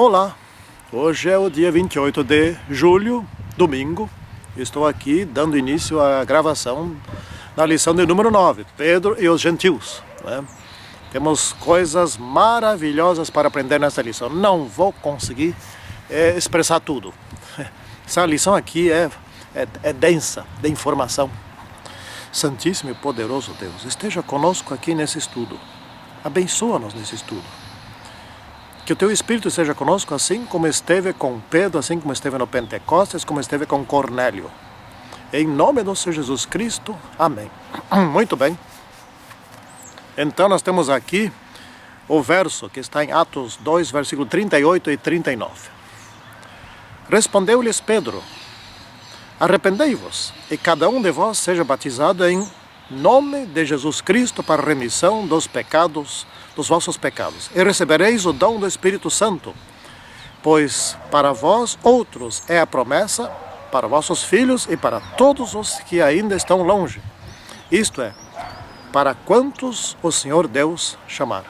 Olá, hoje é o dia 28 de julho, domingo. Estou aqui dando início à gravação da lição de número 9, Pedro e os Gentios, né? Temos coisas maravilhosas para aprender nessa lição. Não vou conseguir expressar tudo. Essa lição aqui é densa de informação. Santíssimo e poderoso Deus, esteja conosco aqui nesse estudo. Abençoa-nos nesse estudo. Que o Teu Espírito esteja conosco assim como esteve com Pedro, assim como esteve no Pentecostes, como esteve com Cornélio. Em nome do Senhor Jesus Cristo. Amém. Muito bem. Então nós temos aqui o verso que está em Atos 2, versículo 38 e 39. Respondeu-lhes Pedro: arrependei-vos, e cada um de vós seja batizado em nome de Jesus Cristo para a remissão dos pecados, dos vossos pecados, e recebereis o dom do Espírito Santo, pois para vós outros é a promessa, para vossos filhos e para todos os que ainda estão longe, isto é, para quantos o Senhor Deus chamar.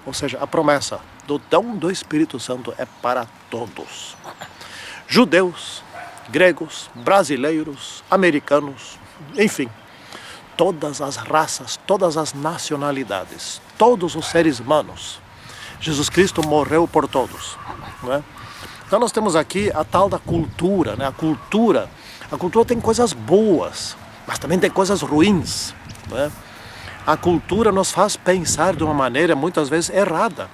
Ou seja, a promessa do dom do Espírito Santo é para todos. Judeus, gregos, brasileiros, americanos, enfim, todas as raças, todas as nacionalidades, todos os seres humanos. Jesus Cristo morreu por todos, né? Então nós temos aqui a tal da cultura, né? A cultura tem coisas boas, mas também tem coisas ruins, né? A cultura nos faz pensar de uma maneira muitas vezes errada.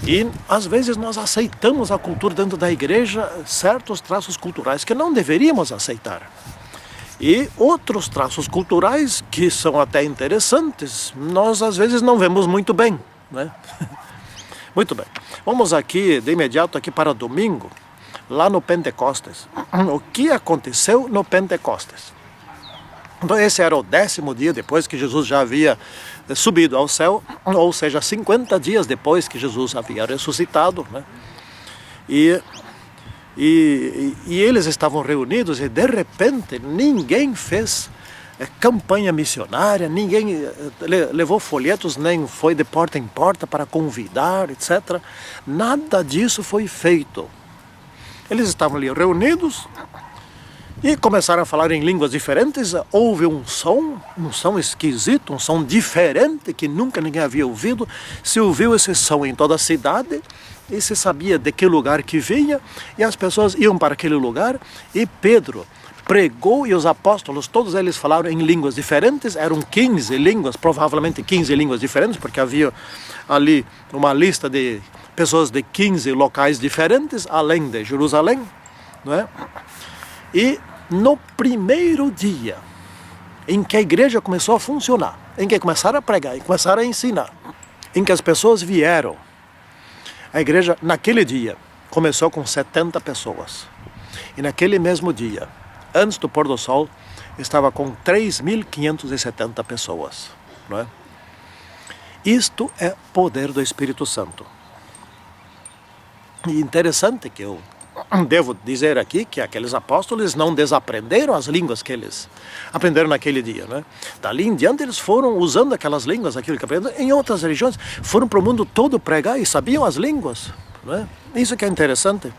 E às vezes nós aceitamos a cultura dentro da igreja, certos traços culturais que não deveríamos aceitar. E outros traços culturais que são até interessantes, nós às vezes não vemos muito bem, né? Muito bem. Vamos aqui de imediato aqui para domingo, lá no Pentecostes. O que aconteceu no Pentecostes? Então esse era o 10º dia depois que Jesus já havia subido ao céu, ou seja, 50 dias depois que Jesus havia ressuscitado, né? E eles estavam reunidos e de repente ninguém fez campanha missionária, ninguém levou folhetos, nem foi de porta em porta para convidar, etc. Nada disso foi feito. Eles estavam ali reunidos e começaram a falar em línguas diferentes. Houve um som esquisito, um som diferente que nunca ninguém havia ouvido. Se ouviu esse som em toda a cidade e se sabia de que lugar que vinha, e as pessoas iam para aquele lugar, e Pedro pregou, e os apóstolos, todos eles falaram em línguas diferentes. Eram 15 línguas, provavelmente 15 línguas diferentes, porque havia ali uma lista de pessoas de 15 locais diferentes, além de Jerusalém, não é? E no primeiro dia em que a igreja começou a funcionar, em que começaram a pregar e começaram a ensinar, em que as pessoas vieram, a igreja naquele dia começou com 70 pessoas. E naquele mesmo dia, antes do pôr do sol, estava com 3.570 pessoas, não é? Isto é poder do Espírito Santo. E interessante que eu devo dizer aqui que aqueles apóstolos não desaprenderam as línguas que eles aprenderam naquele dia, né? Dali em diante eles foram usando aquelas línguas, aquilo que aprenderam em outras religiões, foram para o mundo todo pregar e sabiam as línguas, né? Isso que é interessante.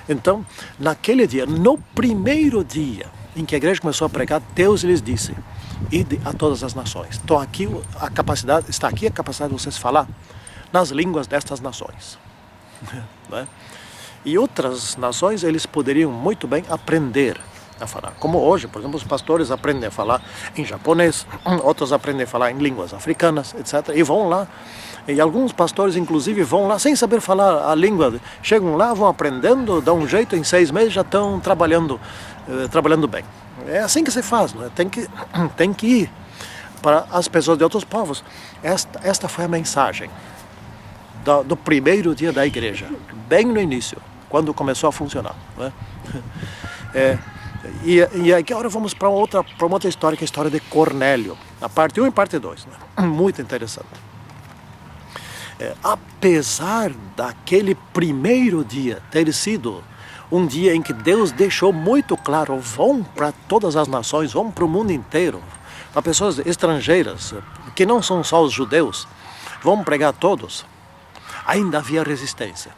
Então, naquele dia, no primeiro dia em que a igreja começou a pregar, Deus lhes disse: ide a todas as nações. Está aqui a capacidade de vocês falar nas línguas destas nações, né? E outras nações, eles poderiam muito bem aprender a falar. Como hoje, por exemplo, os pastores aprendem a falar em japonês, outros aprendem a falar em línguas africanas, etc. E vão lá. E alguns pastores, inclusive, vão lá sem saber falar a língua. Chegam lá, vão aprendendo, dão um jeito, em 6 meses já estão trabalhando bem. É assim que se faz, não é? Tem que ir para as pessoas de outros povos. Esta foi a mensagem do primeiro dia da igreja, bem no início, quando começou a funcionar, né? E aqui agora vamos para uma outra história, que é a história de Cornélio, a parte 1 e parte 2, né? Muito interessante. Apesar daquele primeiro dia ter sido um dia em que Deus deixou muito claro: vão para todas as nações, vão para o mundo inteiro, para pessoas estrangeiras, que não são só os judeus, vão pregar a todos, ainda havia resistência.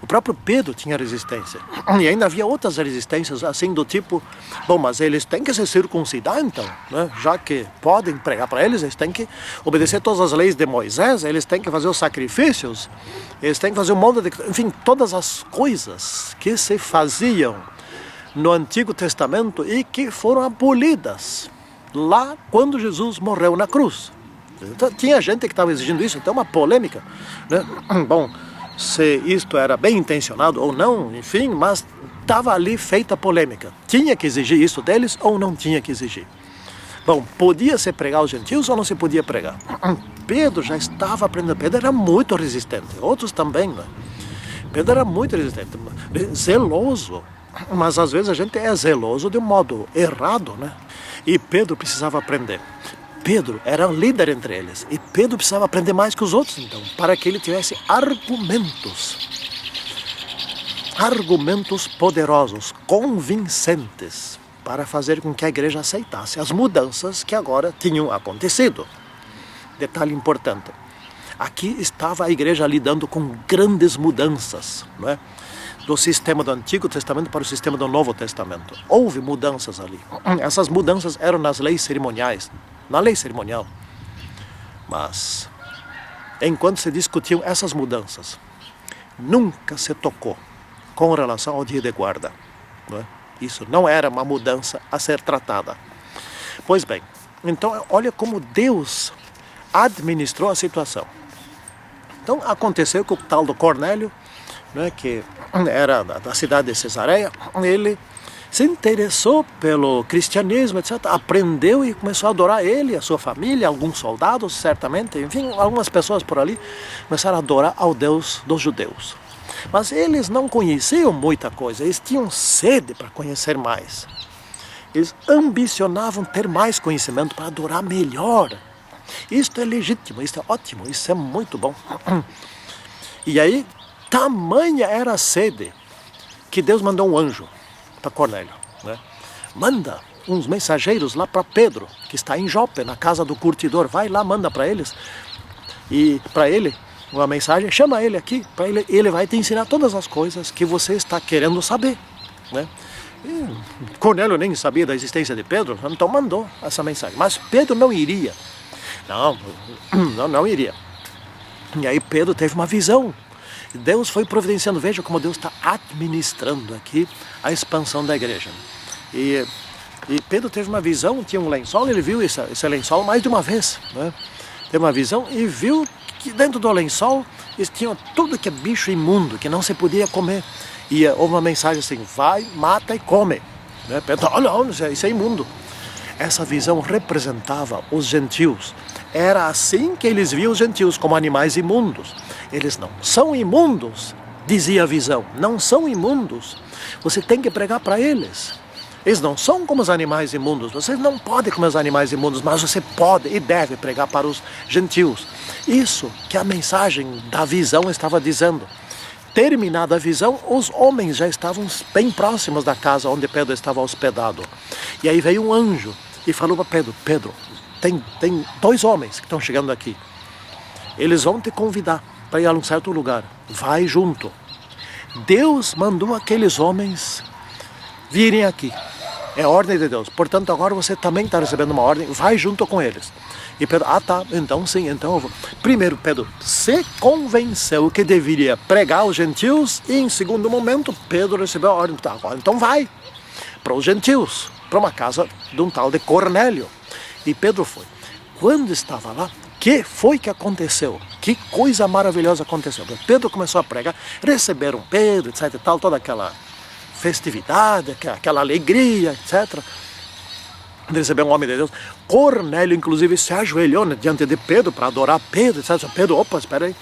O próprio Pedro tinha resistência. E ainda havia outras resistências, assim do tipo, bom, mas eles têm que se circuncidar então, né? Já que podem pregar para eles têm que obedecer todas as leis de Moisés, eles têm que fazer os sacrifícios, eles têm que fazer um monte de... Enfim, todas as coisas que se faziam no Antigo Testamento e que foram abolidas lá quando Jesus morreu na cruz. Então, tinha gente que estava exigindo isso, então uma polêmica, né? Bom, se isto era bem intencionado ou não, enfim, mas estava ali feita a polêmica. Tinha que exigir isso deles ou não tinha que exigir? Bom, podia se pregar aos gentios ou não se podia pregar? Pedro já estava aprendendo. Pedro era muito resistente, outros também, né? Pedro era muito resistente, zeloso, mas às vezes a gente é zeloso de um modo errado, né? E Pedro precisava aprender. Pedro era líder entre eles e Pedro precisava aprender mais que os outros, então, para que ele tivesse argumentos poderosos, convincentes, para fazer com que a igreja aceitasse as mudanças que agora tinham acontecido. Detalhe importante, aqui estava a igreja lidando com grandes mudanças, não é? Do sistema do Antigo Testamento para o sistema do Novo Testamento. Houve mudanças ali. Essas mudanças eram nas leis cerimoniais, na lei cerimonial. Mas, enquanto se discutiam essas mudanças, nunca se tocou com relação ao dia de guarda, não é? Isso não era uma mudança a ser tratada. Pois bem, então olha como Deus administrou a situação. Então aconteceu que o tal do Cornélio, né, que era da cidade de Cesareia, ele se interessou pelo cristianismo, etc. Aprendeu e começou a adorar ele, a sua família, alguns soldados, certamente, enfim, algumas pessoas por ali começaram a adorar ao Deus dos judeus. Mas eles não conheciam muita coisa, eles tinham sede para conhecer mais. Eles ambicionavam ter mais conhecimento para adorar melhor. Isto é legítimo, isto é ótimo, isso é muito bom. E aí, tamanha era a sede que Deus mandou um anjo para Cornélio, né? Manda uns mensageiros lá para Pedro, que está em Jope, na casa do curtidor. Vai lá, manda para eles. E para ele, uma mensagem, chama ele aqui, para ele vai te ensinar todas as coisas que você está querendo saber, né? E Cornélio nem sabia da existência de Pedro, então mandou essa mensagem. Mas Pedro não iria. Não iria. E aí Pedro teve uma visão. Deus foi providenciando, veja como Deus está administrando aqui a expansão da igreja. E Pedro teve uma visão, tinha um lençol, ele viu esse lençol mais de uma vez, né? Teve uma visão e viu que dentro do lençol eles tinham tudo que é bicho imundo, que não se podia comer. E houve uma mensagem assim, vai, mata e come, né? Pedro, olha, isso é imundo. Essa visão representava os gentios. Era assim que eles viam os gentios, como animais imundos. Eles não são imundos, dizia a visão. Não são imundos. Você tem que pregar para eles. Eles não são como os animais imundos. Você não pode comer os animais imundos, mas você pode e deve pregar para os gentios. Isso que a mensagem da visão estava dizendo. Terminada a visão, os homens já estavam bem próximos da casa onde Pedro estava hospedado. E aí veio um anjo e falou para Pedro, Pedro, tem 2 homens que estão chegando aqui. Eles vão te convidar para ir a um certo lugar. Vai junto. Deus mandou aqueles homens virem aqui. É a ordem de Deus. Portanto, agora você também está recebendo uma ordem. Vai junto com eles. E Pedro, tá, então sim, então eu vou. Primeiro, Pedro se convenceu que deveria pregar aos gentios e, em segundo momento, Pedro recebeu a ordem. Tá, agora então vai para os gentios, para uma casa de um tal de Cornélio. E Pedro foi. Quando estava lá, que foi que aconteceu? Que coisa maravilhosa aconteceu? Pedro começou a pregar, receberam Pedro, etc. Tal, toda aquela festividade, aquela alegria, etc. Recebeu um homem de Deus. Cornélio, inclusive, se ajoelhou diante de Pedro para adorar Pedro, etc. Pedro, opa, espera aí.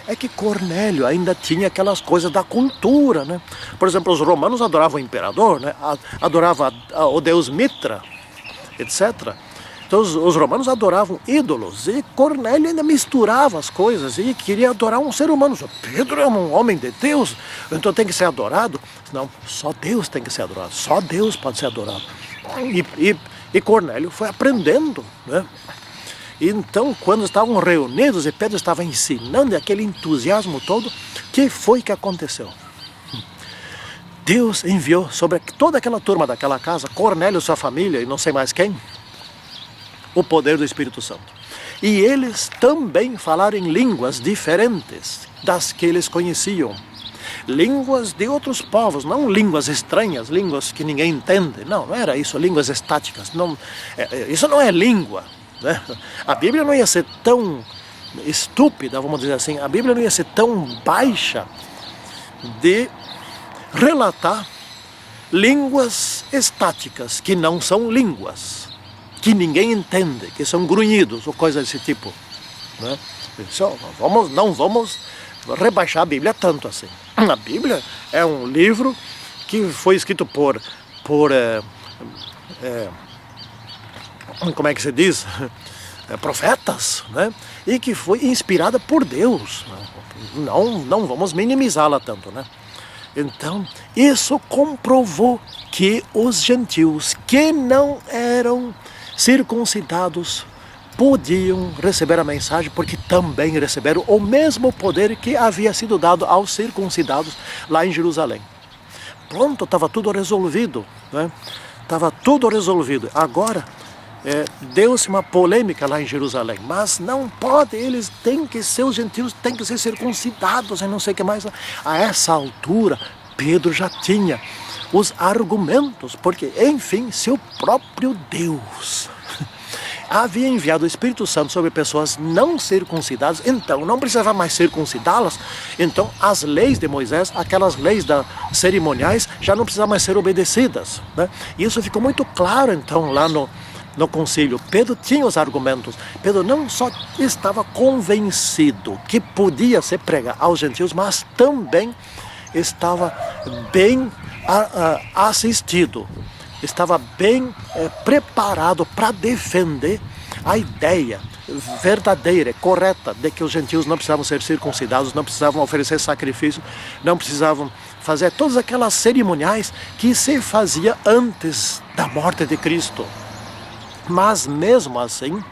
É que Cornélio ainda tinha aquelas coisas da cultura, né? Por exemplo, os romanos adoravam o imperador, né? Adoravam o deus Mitra, etc. Então os romanos adoravam ídolos e Cornélio ainda misturava as coisas e queria adorar um ser humano. Pedro é um homem de Deus, então tem que ser adorado. Não, só Deus tem que ser adorado, só Deus pode ser adorado. E Cornélio foi aprendendo, né? Então, quando estavam reunidos e Pedro estava ensinando aquele entusiasmo todo, o que foi que aconteceu? Deus enviou sobre toda aquela turma daquela casa, Cornélio, sua família e não sei mais quem, o poder do Espírito Santo. E eles também falaram em línguas diferentes das que eles conheciam. Línguas de outros povos, não línguas estranhas, línguas que ninguém entende. Não, não era isso, línguas estáticas. Não, isso não é língua, né? A Bíblia não ia ser tão estúpida, vamos dizer assim, a Bíblia não ia ser tão baixa de relatar línguas estáticas, que não são línguas, que ninguém entende, que são grunhidos ou coisa desse tipo, né? Então, não vamos rebaixar a Bíblia tanto assim. A Bíblia é um livro que foi escrito por como é que se diz? Profetas, né? E que foi inspirada por Deus. Não vamos minimizá-la tanto, né? Então, isso comprovou que os gentios que não eram circuncidados podiam receber a mensagem, porque também receberam o mesmo poder que havia sido dado aos circuncidados lá em Jerusalém. Pronto, estava tudo resolvido, né? Estava tudo resolvido. Agora, deu-se uma polêmica lá em Jerusalém, mas não pode, os gentios têm que ser circuncidados e não sei o que mais. A essa altura, Pedro já tinha os argumentos, porque, enfim, se o próprio Deus havia enviado o Espírito Santo sobre pessoas não circuncidadas, então não precisava mais circuncidá-las, então as leis de Moisés, aquelas leis cerimoniais, já não precisavam mais ser obedecidas, né? E isso ficou muito claro, então, lá no concílio. Pedro tinha os argumentos. Pedro não só estava convencido que podia se pregar aos gentios, mas também estava bem assistido, estava bem preparado para defender a ideia verdadeira, correta, de que os gentios não precisavam ser circuncidados, não precisavam oferecer sacrifício, não precisavam fazer todas aquelas cerimoniais que se fazia antes da morte de Cristo. Mas mesmo assim,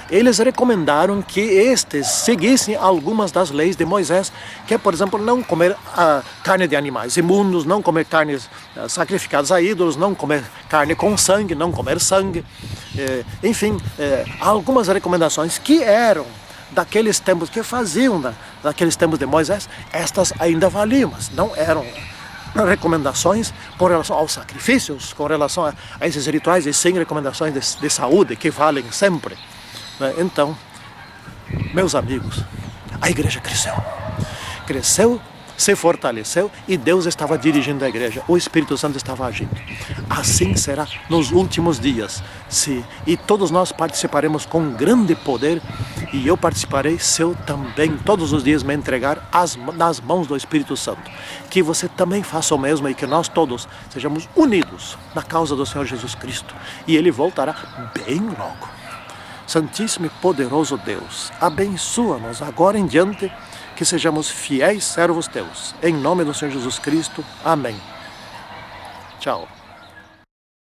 eles recomendaram que estes seguissem algumas das leis de Moisés, que é, por exemplo, não comer carne de animais imundos, não comer carnes sacrificadas a ídolos, não comer carne com sangue, não comer sangue. Enfim, algumas recomendações que eram daqueles tempos, que faziam daqueles tempos de Moisés, estas ainda valiam, mas não eram recomendações com relação aos sacrifícios, com relação a esses rituais, e sem recomendações de saúde que valem sempre, né? Então, meus amigos, a igreja cresceu, se fortaleceu, e Deus estava dirigindo a igreja, o Espírito Santo estava agindo. Assim será nos últimos dias, e todos nós participaremos com grande poder, e eu participarei se eu também todos os dias me entregar nas mãos do Espírito Santo. Que você também faça o mesmo, e que nós todos sejamos unidos na causa do Senhor Jesus Cristo, e Ele voltará bem logo. Santíssimo e poderoso Deus, abençoa-nos agora em diante, que sejamos fiéis servos teus. Em nome do Senhor Jesus Cristo. Amém. Tchau.